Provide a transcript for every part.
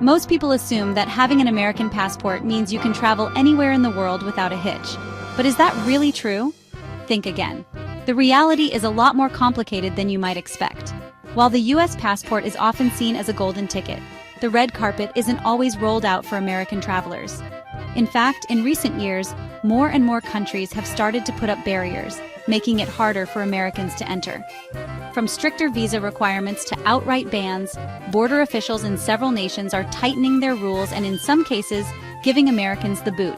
Most people assume that having an American passport means you can travel anywhere in the world without a hitch. But is that really true? Think again. The reality is a lot more complicated than you might expect. While the US passport is often seen as a golden ticket, the red carpet isn't always rolled out for American travelers. In fact, in recent years, more and more countries have started to put up barriers, making it harder for Americans to enter. From stricter visa requirements to outright bans, border officials in several nations are tightening their rules and in some cases, giving Americans the boot.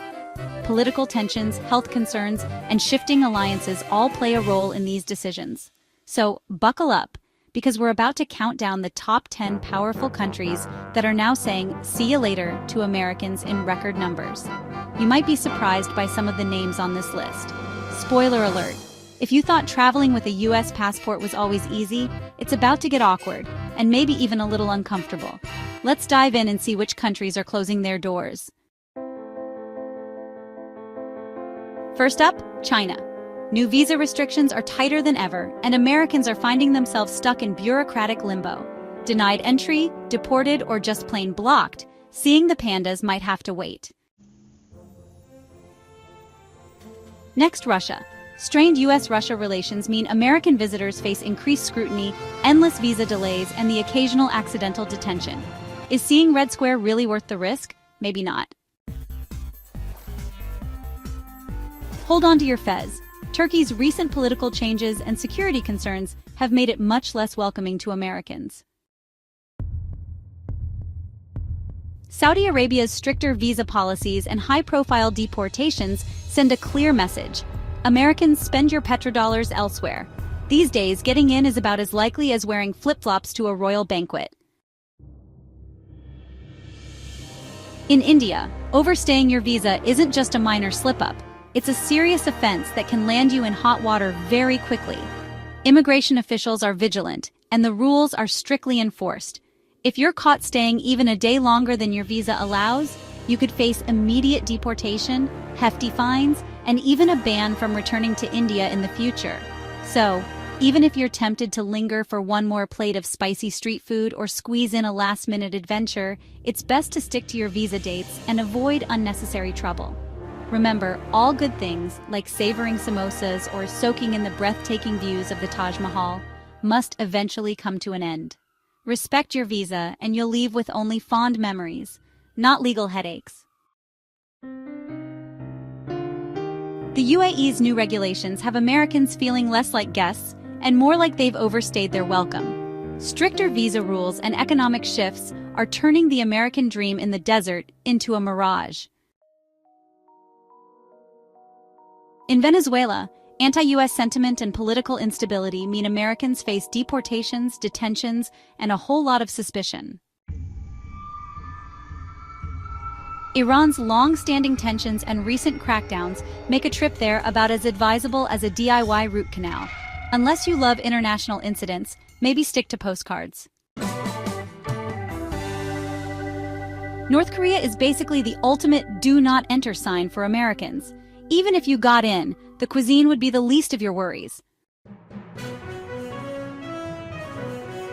Political tensions, health concerns, and shifting alliances all play a role in these decisions. So, buckle up, because we're about to count down the top 10 powerful countries that are now saying "see you later" to Americans in record numbers. You might be surprised by some of the names on this list. Spoiler alert. If you thought traveling with a US passport was always easy, it's about to get awkward, and maybe even a little uncomfortable. Let's dive in and see which countries are closing their doors. First up, China. New visa restrictions are tighter than ever, and Americans are finding themselves stuck in bureaucratic limbo. Denied entry, deported, or just plain blocked, seeing the pandas might have to wait. Next, Russia. Strained US-Russia relations mean American visitors face increased scrutiny, endless visa delays, and the occasional accidental detention. Is seeing Red Square really worth the risk? Maybe not. Hold on to your fez. Turkey's recent political changes and security concerns have made it much less welcoming to Americans. Saudi Arabia's stricter visa policies and high-profile deportations send a clear message. Americans, spend your petrodollars elsewhere. These days, getting in is about as likely as wearing flip-flops to a royal banquet. In India, overstaying your visa isn't just a minor slip-up. It's a serious offense that can land you in hot water very quickly. Immigration officials are vigilant, and the rules are strictly enforced. If you're caught staying even a day longer than your visa allows, you could face immediate deportation, hefty fines, and even a ban from returning to India in the future. So, even if you're tempted to linger for one more plate of spicy street food or squeeze in a last-minute adventure, it's best to stick to your visa dates and avoid unnecessary trouble. Remember, all good things, like savoring samosas or soaking in the breathtaking views of the Taj Mahal, must eventually come to an end. Respect your visa, and you'll leave with only fond memories, not legal headaches. The UAE's new regulations have Americans feeling less like guests and more like they've overstayed their welcome. Stricter visa rules and economic shifts are turning the American dream in the desert into a mirage. In Venezuela, anti-US sentiment and political instability mean Americans face deportations, detentions, and a whole lot of suspicion. Iran's long-standing tensions and recent crackdowns make a trip there about as advisable as a DIY root canal. Unless you love international incidents, maybe stick to postcards. North Korea is basically the ultimate do not enter sign for Americans. Even if you got in, the cuisine would be the least of your worries.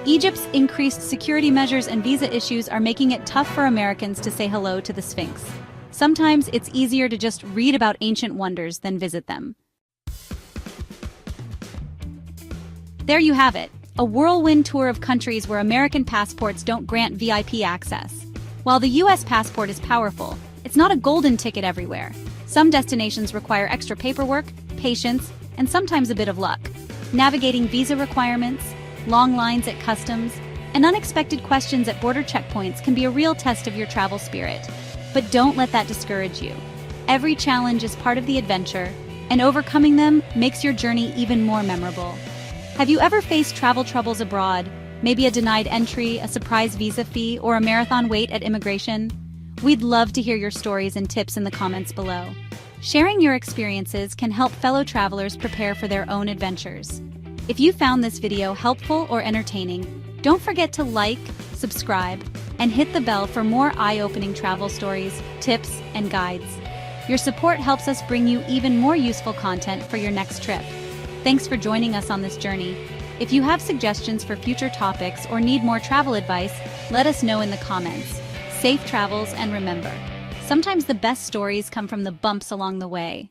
Egypt's increased security measures and visa issues are making it tough for Americans to say hello to the Sphinx. Sometimes it's easier to just read about ancient wonders than visit them. There you have it, a whirlwind tour of countries where American passports don't grant VIP access. While the US passport is powerful, it's not a golden ticket everywhere. Some destinations require extra paperwork, patience, and sometimes a bit of luck. Navigating visa requirements, long lines at customs, and unexpected questions at border checkpoints can be a real test of your travel spirit. But don't let that discourage you. Every challenge is part of the adventure, and overcoming them makes your journey even more memorable. Have you ever faced travel troubles abroad? Maybe a denied entry, a surprise visa fee, or a marathon wait at immigration? We'd love to hear your stories and tips in the comments below. Sharing your experiences can help fellow travelers prepare for their own adventures. If you found this video helpful or entertaining, don't forget to like, subscribe, and hit the bell for more eye-opening travel stories, tips, and guides. Your support helps us bring you even more useful content for your next trip. Thanks for joining us on this journey. If you have suggestions for future topics or need more travel advice, let us know in the comments. Safe travels, and remember, sometimes the best stories come from the bumps along the way.